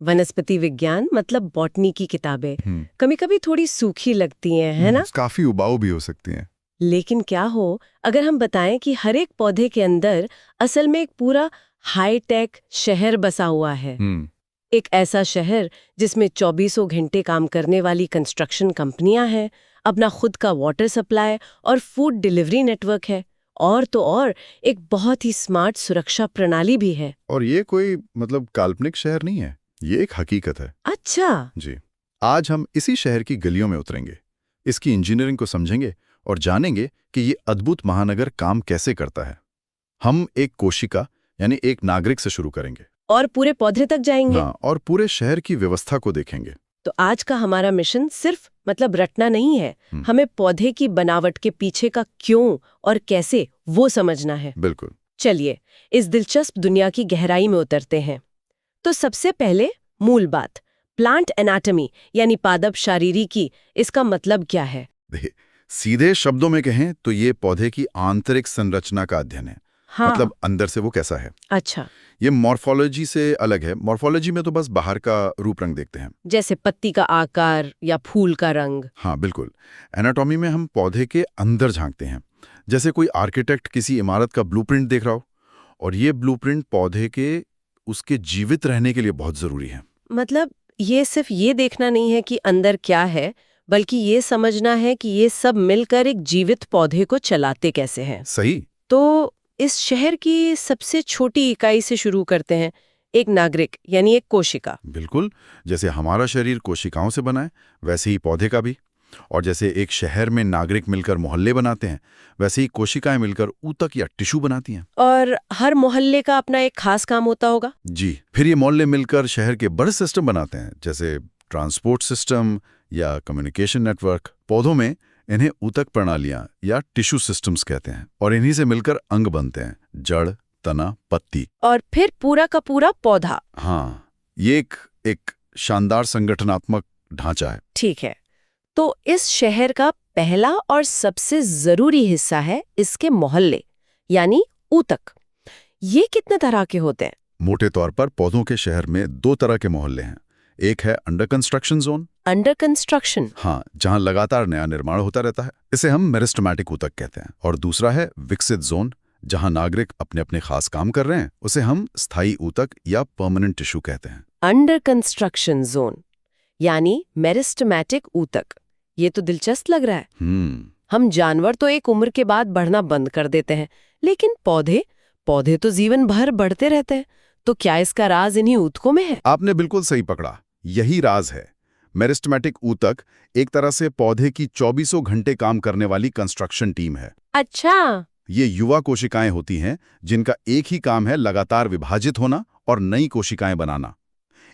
वनस्पति विज्ञान मतलब बॉटनी की किताबें कभी कभी थोड़ी सूखी लगती हैं, है ना? काफी उबाऊ भी हो सकती हैं। लेकिन क्या हो अगर हम बताएं कि हर एक पौधे के अंदर असल में एक पूरा हाईटेक शहर बसा हुआ है। एक ऐसा शहर जिसमें 24 घंटे काम करने वाली कंस्ट्रक्शन कंपनियां हैं, अपना खुद का वाटर सप्लाई और फूड डिलीवरी नेटवर्क है, और तो और एक बहुत ही स्मार्ट सुरक्षा प्रणाली भी है। और ये कोई मतलब काल्पनिक शहर नहीं है, ये एक हकीकत है। अच्छा। जी। आज हम इसी शहर की गलियों में उतरेंगे, इसकी इंजीनियरिंग को समझेंगे और जानेंगे कि ये अद्भुत महानगर काम कैसे करता है। हम एक कोशिका यानी एक नागरिक से शुरू करेंगे और पूरे पौधे तक जाएंगे। हाँ, और पूरे शहर की व्यवस्था को देखेंगे। तो आज का हमारा मिशन सिर्फ मतलब रटना नहीं है, हमें पौधे की बनावट के पीछे का क्यों और कैसे वो समझना है। बिल्कुल। चलिए इस दिलचस्प दुनिया की गहराई में उतरते हैं। तो सबसे पहले मूल बात, प्लांट एनाटॉमी यानी पादप शारीरिकी, इसका मतलब क्या है? देखिए, सीधे शब्दों में कहें तो ये पौधे की आंतरिक संरचना का अध्ययन है। हाँ। मतलब अंदर से वो कैसा है। अच्छा। ये मॉर्फोलॉजी से अलग है। मॉर्फोलॉजी में तो बस बाहर का रूप रंग देखते हैं, जैसे पत्ती का आकार या फूल का रंग। हाँ बिल्कुल। एनाटॉमी में हम पौधे के अंदर झांकते हैं, जैसे कोई आर्किटेक्ट किसी इमारत का ब्लूप्रिंट देख रहा हो। और ये ब्लूप्रिंट पौधे के उसके जीवित रहने के लिए बहुत जरूरी है। मतलब ये सिर्फ ये देखना नहीं है कि अंदर क्या है, बल्कि ये समझना है कि ये सब मिलकर एक जीवित पौधे को चलाते कैसे हैं। सही। तो इस शहर की सबसे छोटी इकाई से शुरू करते हैं, एक नागरिक यानी एक कोशिका। बिल्कुल, जैसे हमारा शरीर कोशिकाओं से बना है, वैसे ही पौधे का भी। और जैसे एक शहर में नागरिक मिलकर मोहल्ले बनाते हैं, वैसे ही कोशिकाएं मिलकर ऊतक या टिश्यू बनाती हैं। और हर मोहल्ले का अपना एक खास काम होता होगा। जी, फिर ये मोहल्ले मिलकर शहर के बड़े सिस्टम बनाते हैं, जैसे ट्रांसपोर्ट सिस्टम या कम्युनिकेशन नेटवर्क। पौधों में इन्हें ऊतक प्रणालियां या टिश्यू सिस्टम्स कहते हैं, और इन्हीं से मिलकर अंग बनते हैं, जड़, तना, पत्ती। और फिर पूरा का पूरा पौधा। हाँ, ये एक शानदार संगठनात्मक ढांचा है। ठीक है, तो इस शहर का पहला और सबसे जरूरी हिस्सा है इसके मोहल्ले यानी ऊतक। ये कितने तरह के होते हैं? मोटे तौर पर पौधों के शहर में 2 तरह के मोहल्ले हैं। एक है under construction zone. Under construction? हाँ, जहां लगातार नया निर्माण होता रहता है, इसे हम मेरिस्टेमेटिक ऊतक कहते हैं। और दूसरा है विकसित जोन, जहां नागरिक अपने अपने खास काम कर रहे हैं, उसे हम स्थायी ऊतक या परमानेंट टिश्यू कहते हैं। अंडर कंस्ट्रक्शन जोन यानी मेरिस्टेमेटिक ऊतक, ये तो दिलचस्प लग रहा है। हम जानवर तो एक उम्र के बाद बढ़ना बंद कर देते हैं, लेकिन पौधे तो जीवन भर बढ़ते रहते हैं। तो क्या इसका राज इन्हीं ऊतकों में है? आपने बिल्कुल सही पकड़ा, यही राज है। मेरिस्टेमेटिक ऊतक एक तरह से पौधे की 24 घंटे काम करने वाली कंस्ट्रक्शन टीम है। अच्छा। ये युवा कोशिकाएं होती हैं, जिनका एक ही काम है लगातार विभाजित होना और नई कोशिकाएं बनाना।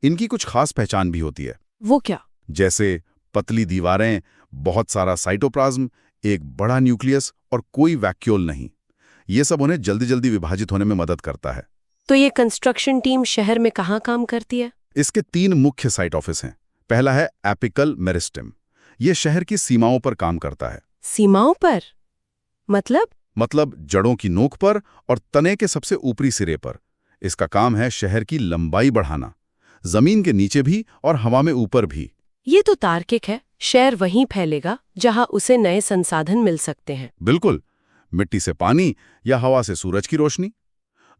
इनकी कुछ खास पहचान भी होती है। वो क्या? जैसे पतली दीवारें, बहुत सारा साइटोप्लाज्म, एक बड़ा न्यूक्लियस और कोई वैक्यूल नहीं। ये सब उन्हें जल्दी जल्दी विभाजित होने में मदद करता है। तो ये कंस्ट्रक्शन टीम शहर में कहाँ काम करती है? इसके 3 मुख्य साइट ऑफिस हैं। पहला है एपिकल मेरिस्टेम। ये शहर की सीमाओं पर काम करता है। सीमाओं पर? मतलब जड़ों की नोक पर और तने के सबसे ऊपरी सिरे पर। इसका काम है शहर की लंबाई बढ़ाना, जमीन के नीचे भी और हवा में ऊपर भी। ये तो तार्किक है, शहर वहीं फैलेगा जहां उसे नए संसाधन मिल सकते हैं। बिल्कुल, मिट्टी से पानी या हवा से सूरज की रोशनी।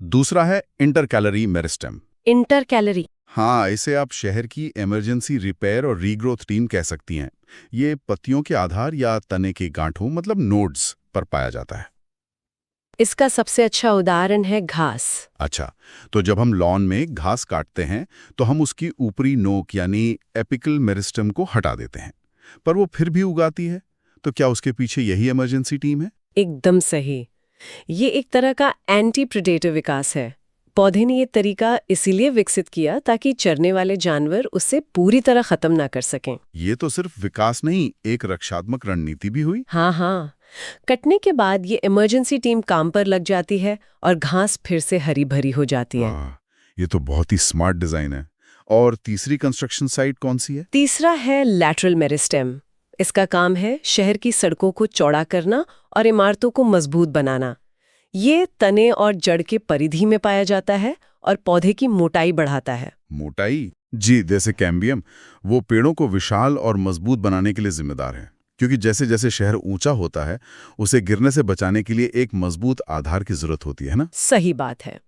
दूसरा है इंटरकैलरी मेरिस्टेम। इंटरकैलरी? हाँ, इसे आप शहर की इमरजेंसी रिपेयर और रीग्रोथ टीम कह सकती हैं। ये पत्तियों के आधार या तने की गांठों मतलब नोड्स पर पाया जाता है। इसका सबसे अच्छा उदाहरण है घास। अच्छा, तो जब हम लॉन में घास काटते हैं तो हम उसकी ऊपरी नोक यानी एपिकल मेरिस्टेम को हटा देते हैं, पर वो फिर भी उगाती है। तो क्या उसके पीछे यही इमरजेंसी टीम है? एकदम सही। ये एक तरह का एंटी प्रेडेटर विकास है। पौधे ने ये तरीका इसीलिए विकसित किया ताकि चरने वाले जानवर उससे पूरी तरह खत्म ना कर सकें। ये तो सिर्फ विकास नहीं, एक रक्षात्मक रणनीति भी हुई। हाँ। कटने के बाद ये इमरजेंसी टीम काम पर लग जाती है और घास फिर से हरी भरी हो जाती है। ये तो बहुत ही स्मार्ट डिजाइन है। और तीसरी कंस्ट्रक्शन साइट कौन सी है? तीसरा है लैटरल मेरिस्टेम। इसका काम है शहर की सड़कों को चौड़ा करना और इमारतों को मजबूत बनाना। ये तने और जड़ के परिधि में पाया जाता है और पौधे की मोटाई बढ़ाता है। मोटाई? जी, जैसे कैम्बियम, वो पेड़ों को विशाल और मजबूत बनाने के लिए जिम्मेदार है, क्योंकि जैसे जैसे शहर ऊंचा होता है उसे गिरने से बचाने के लिए एक मजबूत आधार की जरूरत होती है ना। सही बात है।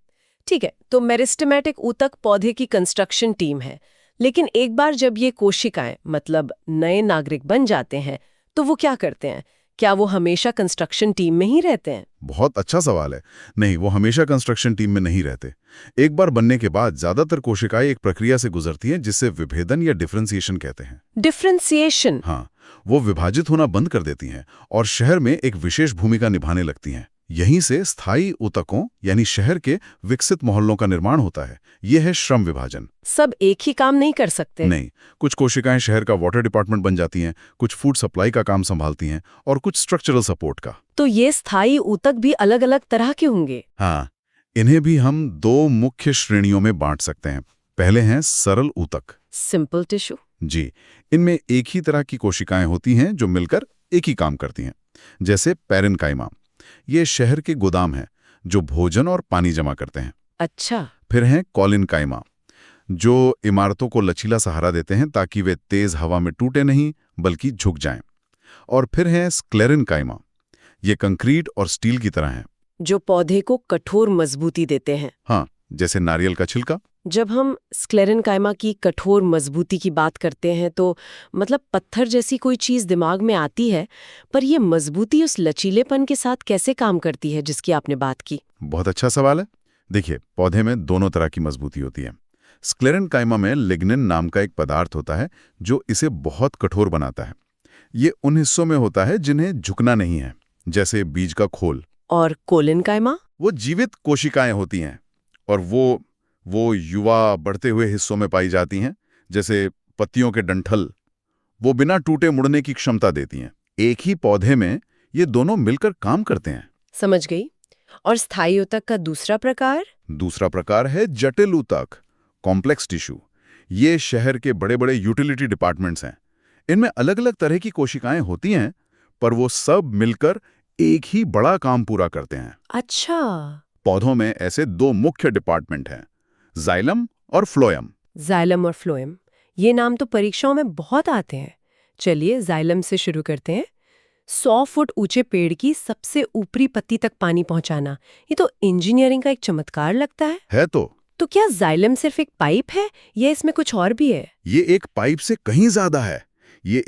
ठीक है, तो मेरिस्टेमेटिक ऊतक पौधे की कंस्ट्रक्शन टीम है, लेकिन एक बार जब ये कोशिकाएं मतलब नए नागरिक बन जाते हैं तो वो क्या करते हैं? क्या वो हमेशा कंस्ट्रक्शन टीम में ही रहते हैं? बहुत अच्छा सवाल है। नहीं, वो हमेशा कंस्ट्रक्शन टीम में नहीं रहते। एक बार बनने के बाद ज्यादातर कोशिकाएं एक प्रक्रिया से गुजरती हैं जिसे विभेदन या डिफरेंशिएशन कहते हैं। डिफरेंशिएशन। हाँ, वो विभाजित होना बंद कर देती हैं और शहर में एक विशेष भूमिका निभाने लगती हैं। यहीं से स्थायी ऊतकों यानी शहर के विकसित मोहल्लों का निर्माण होता है। ये है श्रम विभाजन। सब एक ही काम नहीं कर सकते। नहीं, कुछ कोशिकाएं शहर का वाटर डिपार्टमेंट बन जाती हैं, कुछ फूड सप्लाई का काम संभालती हैं और कुछ स्ट्रक्चरल सपोर्ट का। तो ये स्थायी ऊतक भी अलग-अलग तरह के होंगे। हाँ, इन्हें भी हम दो मुख्य श्रेणियों में बांट सकते हैं। पहले हैं सरल ऊतक। Simple tissue. जी, इनमें एक ही तरह की कोशिकाएं होती हैं जो मिलकर एक ही काम करती हैं, जैसे पैरेन्काइमा। ये शहर के गोदाम हैं जो भोजन और पानी जमा करते हैं। अच्छा। फिर हैं कॉलिनकाइमा, जो इमारतों को लचीला सहारा देते हैं ताकि वे तेज हवा में टूटे नहीं बल्कि झुक जाएं। और फिर हैं स्क्लेरेनकाइमा, ये कंक्रीट और स्टील की तरह हैं। जो पौधे को कठोर मजबूती देते हैं। हाँ, जैसे नारियल का छिलका। जब हम स्क्लेरेनकाइमा की कठोर मजबूती की बात करते हैं तो मतलब पत्थर जैसी कोई चीज दिमाग में आती है, पर ये मजबूती उस लचीलेपन के साथ कैसे काम करती है जिसकी आपने बात की? बहुत अच्छा सवाल है। देखिए, पौधे में दोनों तरह की मजबूती होती है। स्क्लेरेनकाइमा में लिग्निन नाम का एक पदार्थ होता है जो इसे बहुत कठोर बनाता है। ये उन हिस्सों में होता है जिन्हें झुकना नहीं है, जैसे बीज का खोल। और कोलिनकाइमा? वो जीवित कोशिकाएं होती हैं और वो युवा बढ़ते हुए हिस्सों में पाई जाती हैं, जैसे पत्तियों के डंठल। वो बिना टूटे मुड़ने की क्षमता देती हैं। एक ही पौधे में ये दोनों मिलकर काम करते हैं। समझ गई। और स्थायी ऊतक का दूसरा प्रकार? दूसरा प्रकार है जटिल ऊतक, कॉम्प्लेक्स टिश्यू। ये शहर के बड़े बड़े यूटिलिटी डिपार्टमेंट्स हैं। इनमें अलग अलग तरह की कोशिकाएं होती हैं, पर वो सब मिलकर एक ही बड़ा काम पूरा करते हैं। अच्छा। पौधों में ऐसे दो मुख्य डिपार्टमेंट हैं, जाइलम और फ्लोएम। जाइलम और फ्लोएम, ये नाम तो परीक्षाओं में बहुत आते हैं। चलिए जाइलम से शुरू करते हैं। 100 फुट ऊंचे पेड़ की सबसे ऊपरी पत्ती तक पानी पहुंचाना, ये तो इंजीनियरिंग का एक चमत्कार लगता है। है तो क्या जाइलम सिर्फ एक पाइप है या इसमें कुछ और भी है? ये एक पाइप से कहीं ज्यादा है। ये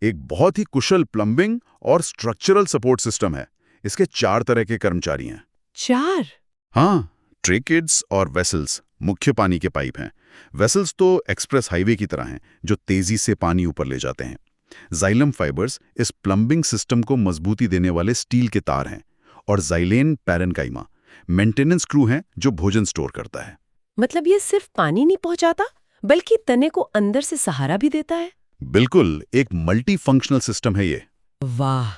एक बहुत ही कुशल प्लम्बिंग और स्ट्रक्चरल सपोर्ट सिस्टम है। इसके 4 तरह के कर्मचारी हैं। 4? हाँ, ट्रेकिड्स और वेसल्स मुख्य पानी के पाइप हैं। वेसल्स तो एक्सप्रेस हाईवे की तरह हैं जो तेजी से पानी ऊपर ले जाते हैं। जाइलम फाइबर्स इस प्लम्बिंग सिस्टम को मजबूती देने वाले स्टील के तार हैं। और जाइलेन पैरेन्काइमा मेंटेनेंस क्रू हैं जो भोजन स्टोर करता है। मतलब ये सिर्फ पानी नहीं पहुंचाता बल्कि तने को अंदर से सहारा भी देता है। बिल्कुल, एक मल्टी फंक्शनल सिस्टम है ये। वाह।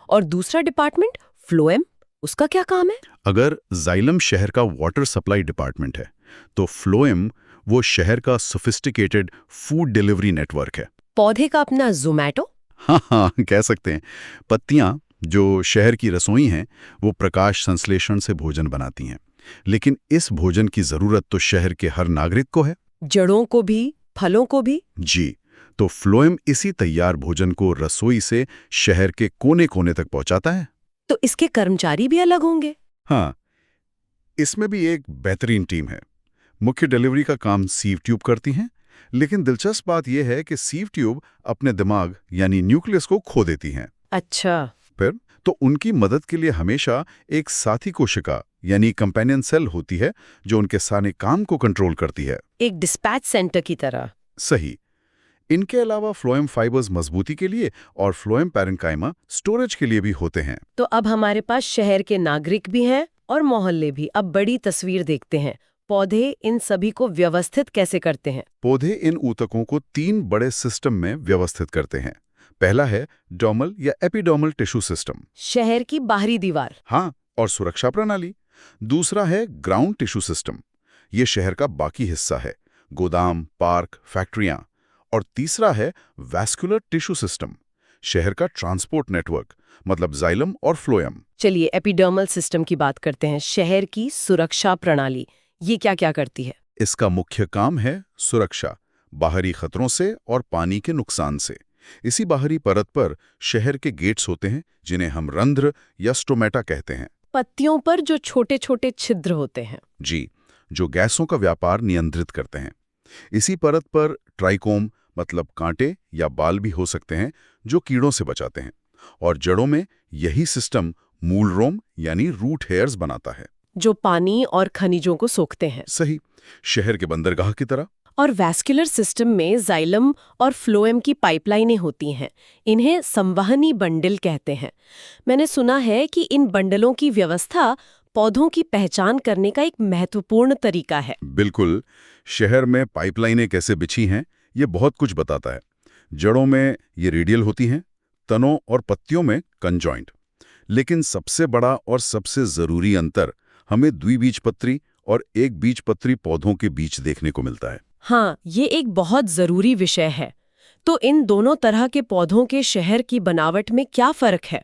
और दूसरा डिपार्टमेंट फ्लोएम, उसका क्या काम है? अगर जाइलम शहर का वाटर सप्लाई डिपार्टमेंट है, तो फ्लोएम वो शहर का सोफिस्टिकेटेड फूड डिलीवरी नेटवर्क है। पौधे का अपना ज़ोमैटो? हाँ, कह सकते हैं। पत्तियां जो शहर की रसोई हैं, वो प्रकाश संश्लेषण से भोजन बनाती हैं। लेकिन इस भोजन की जरूरत तो शहर के हर नागरिक को है। जड़ों को भी, फलों को भी। जी, तो फ्लोएम इसी तैयार भोजन को रसोई से शहर के कोने कोने तक पहुंचाता है। तो इसके कर्मचारी भी अलग होंगे? हाँ, इसमें भी एक बेहतरीन टीम है। मुख्य डिलीवरी का काम सीव ट्यूब करती हैं, लेकिन दिलचस्प बात यह है कि सीव ट्यूब अपने दिमाग यानी न्यूक्लियस को खो देती हैं। अच्छा। फिर तो उनकी मदद के लिए हमेशा एक साथी कोशिका यानी कंपेनियन सेल होती है जो उनके सारे काम को कंट्रोल करती है। एक डिस्पैच सेंटर की तरह। सही। इनके अलावा फ्लोएम फाइबर्स मजबूती के लिए और फ्लोएम पैरेन्काइमा स्टोरेज के लिए भी होते हैं। तो अब हमारे पास शहर के नागरिक भी हैं और मोहल्ले भी। अब बड़ी तस्वीर देखते हैं। पौधे इन सभी को व्यवस्थित कैसे करते हैं? पौधे इन ऊतकों को 3 बड़े सिस्टम में व्यवस्थित करते हैं। पहला है डर्मल या एपिडर्मल टिश्यू सिस्टम, शहर की बाहरी दीवार। हाँ, और सुरक्षा प्रणाली। दूसरा है ग्राउंड टिश्यू सिस्टम, ये शहर का बाकी हिस्सा है, गोदाम, पार्क, फैक्ट्रियां। और तीसरा है वैस्कुलर टिश्यू सिस्टम, शहर का ट्रांसपोर्ट नेटवर्क, मतलब जाइलम और फ्लोएम। चलिए एपिडर्मल सिस्टम की बात करते हैं। शहर की सुरक्षा प्रणाली, ये क्या क्या करती है? इसका मुख्य काम है सुरक्षा। बाहरी खतरों से और पानी के नुकसान से। इसी बाहरी परत पर शहर के गेट्स होते हैं, जिन्हें हम रंध्र या स्टोमेटा कहते हैं। पत्तियों पर जो छोटे छोटे छिद्र होते हैं। जी, जो गैसों का व्यापार नियंत्रित करते हैं। इसी परत पर ट्राइकोम मतलब कांटे या बाल भी हो सकते हैं, जो कीड़ों से बचाते हैं। और जड़ों में यही सिस्टम मूल रोम यानी रूट हेयर्स बनाता है, जो पानी और खनिजों को सोखते हैं। सही, शहर के बंदरगाह की तरह। और वैस्कुलर सिस्टम में जाइलम और फ्लोएम की पाइपलाइनें होती हैं। इन्हें संवहनी बंडल कहते हैं। मैंने सुना है कि इन बंडलों की व्यवस्था पौधों की पहचान करने का एक महत्वपूर्ण तरीका है। बिल्कुल, शहर में पाइपलाइनें कैसे बिछी हैं, ये बहुत कुछ बताता है। जड़ों में ये रेडियल होती हैं, तनों और पत्तियों में कंजॉइंट। लेकिन सबसे बड़ा और सबसे जरूरी अंतर हमें द्विबीजपत्री और एक बीजपत्री पौधों के बीच देखने को मिलता है। हाँ, ये एक बहुत जरूरी विषय है। तो इन दोनों तरह के पौधों के शहर की बनावट में क्या फर्क है?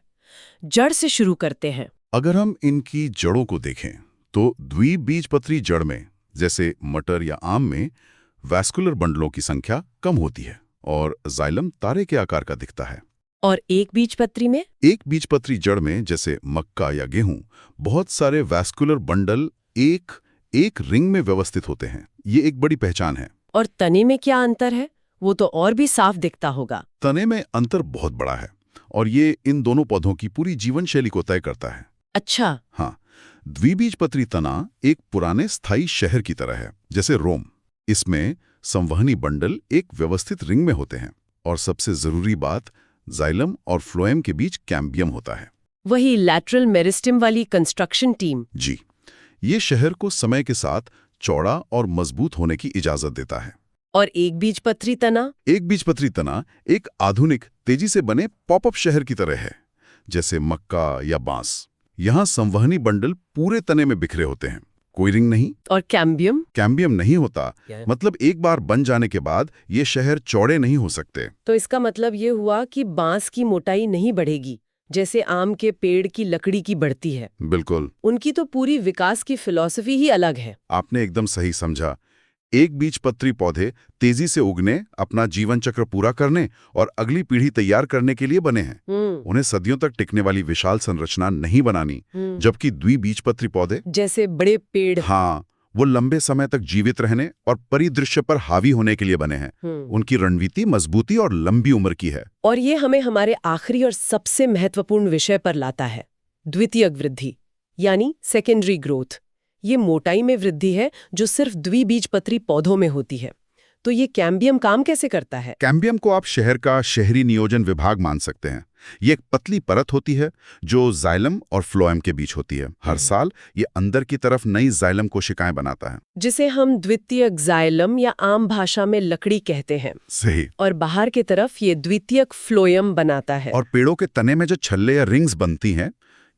जड़ से शुरू करते हैं। अगर हम इनकी जड़ों को देखें तो द्विबीजपत्री जड़ में, जैसे मटर या आम में, वैस्कुलर बंडलों की संख्या कम होती है और जाइलम तारे के आकार का दिखता है। और एक बीजपत्री में? एक बीजपत्री जड़ में, जैसे मक्का या गेहूं, बहुत सारे वैस्कुलर बंडल एक रिंग में व्यवस्थित होते हैं। ये एक बड़ी पहचान है। और तने में क्या अंतर है? वो तो और भी साफ दिखता होगा। तने में अंतर बहुत बड़ा है और ये इन दोनों पौधों की पूरी जीवन शैली को तय करता है। अच्छा। हाँ, द्विबीजपत्री तना एक पुराने स्थायी शहर की तरह है, जैसे रोम। इसमें संवहनी बंडल एक व्यवस्थित रिंग में होते हैं और सबसे जरूरी बात, जाइलम और फ्लोएम के बीच कैम्बियम होता है। वही लैटरल मेरिस्टेम वाली कंस्ट्रक्शन टीम। जी, ये शहर को समय के साथ चौड़ा और मजबूत होने की इजाजत देता है। और एक बीजपत्री तना? एक बीजपत्री तना एक आधुनिक, तेजी से बने पॉपअप शहर की तरह है, जैसे मक्का या बांस। यहाँ संवहनी बंडल पूरे तने में बिखरे होते हैं, कोई रिंग नहीं। और कैम्बियम? कैम्बियम नहीं होता। मतलब एक बार बन जाने के बाद ये शहर चौड़े नहीं हो सकते। तो इसका मतलब ये हुआ कि बांस की मोटाई नहीं बढ़ेगी, जैसे आम के पेड़ की लकड़ी की बढ़ती है। बिल्कुल। उनकी तो पूरी विकास की फिलॉसफी ही अलग है। आपने एकदम सही समझा। एक बीजपत्री पौधे तेजी से उगने, अपना जीवन चक्र पूरा करने और अगली पीढ़ी तैयार करने के लिए बने हैं। उन्हें सदियों तक टिकने वाली विशाल संरचना नहीं बनानी, जबकि द्विबीजपत्री पौधे, जैसे बड़े पेड़, हाँ, वो लंबे समय तक जीवित रहने और परिदृश्य पर हावी होने के लिए बने हैं। उनकी रणनीति मजबूती और लंबी उम्र की है। और ये हमें हमारे आखिरी और सबसे महत्वपूर्ण विषय पर लाता है, द्वितीयक वृद्धि यानी सेकेंडरी ग्रोथ। ये मोटाई में वृद्धि है जो सिर्फ द्विबीजपत्री पौधों में होती है। तो ये कैम्बियम काम कैसे करता है? कैम्बियम को आप शहर का शहरी नियोजन विभाग मान सकते हैं। ये एक पतली परत होती है जो जाइलम और फ्लोएम के बीच होती है। हर साल ये अंदर की तरफ नई जाइलम कोशिकाएं बनाता है, जिसे हम द्वितीयक जाइलम या आम भाषा में लकड़ी कहते हैं। सही। और बाहर की तरफ ये द्वितीयक फ्लोएम बनाता है। और पेड़ों के तने में जो छल्ले या रिंग्स बनती हैं,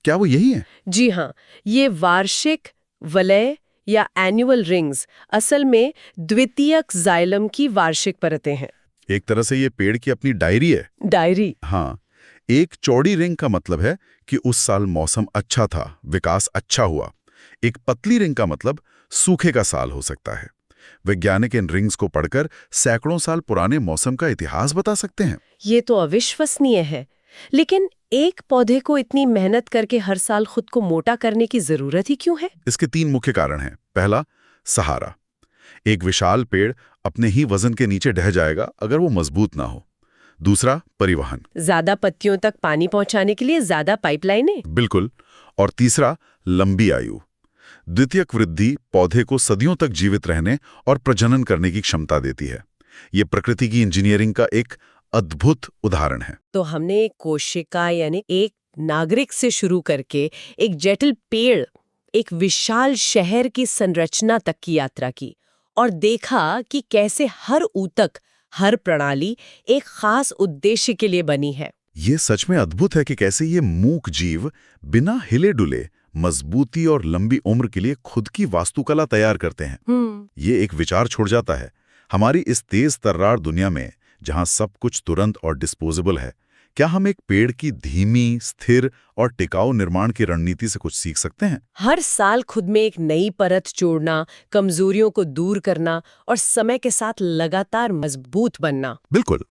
क्या वो यही है? जी हाँ, ये वार्षिक वलय या एनुअल रिंग्स असल में द्वितीयक जाइलम की वार्षिक परतें हैं। एक तरह से ये पेड़ की अपनी डायरी है। डायरी? हाँ। एक चौड़ी रिंग का मतलब है कि उस साल मौसम अच्छा था, विकास अच्छा हुआ। एक पतली रिंग का मतलब सूखे का साल हो सकता है। वैज्ञानिक इन रिंग्स को पढ़कर सैकड़ों साल पुराने मौसम का इतिहास बता सकते हैं। ये तो अविश्वसनीय है। लेकिन एक पौधे को इतनी मेहनत करके हर साल खुद को मोटा करने की जरूरत ही क्यों है? इसके 3 मुख्य कारण हैं। पहला, सहारा। एक विशाल पेड़ अपने ही वजन के नीचे ढह जाएगा अगर वो मजबूत ना हो। दूसरा, परिवहन। ज्यादा पत्तियों तक पानी पहुंचाने के लिए ज्यादा पाइपलाइनें। बिल्कुल। और तीसरा, लंबी आयु। द्वितीयक वृद्धि पौधे को सदियों तक जीवित रहने और प्रजनन करने की क्षमता देती है। ये प्रकृति की इंजीनियरिंग का एक अद्भुत उदाहरण है। तो हमने एक कोशिका यानी एक नागरिक से शुरू करके एक जटिल पेड़, एक विशाल शहर की संरचना तक की यात्रा की और देखा कि कैसे हर ऊतक, हर प्रणाली एक खास उद्देश्य के लिए बनी है। ये सच में अद्भुत है कि कैसे ये मूक जीव बिना हिले डुले मजबूती और लंबी उम्र के लिए खुद की वास्तुकला तैयार करते हैं। ये एक विचार छोड़ जाता है, हमारी इस तेज तर्रार दुनिया में जहां सब कुछ तुरंत और डिस्पोजेबल है, क्या हम एक पेड़ की धीमी, स्थिर और टिकाऊ निर्माण की रणनीति से कुछ सीख सकते हैं? हर साल खुद में एक नई परत जोड़ना, कमजोरियों को दूर करना और समय के साथ लगातार मजबूत बनना। बिल्कुल।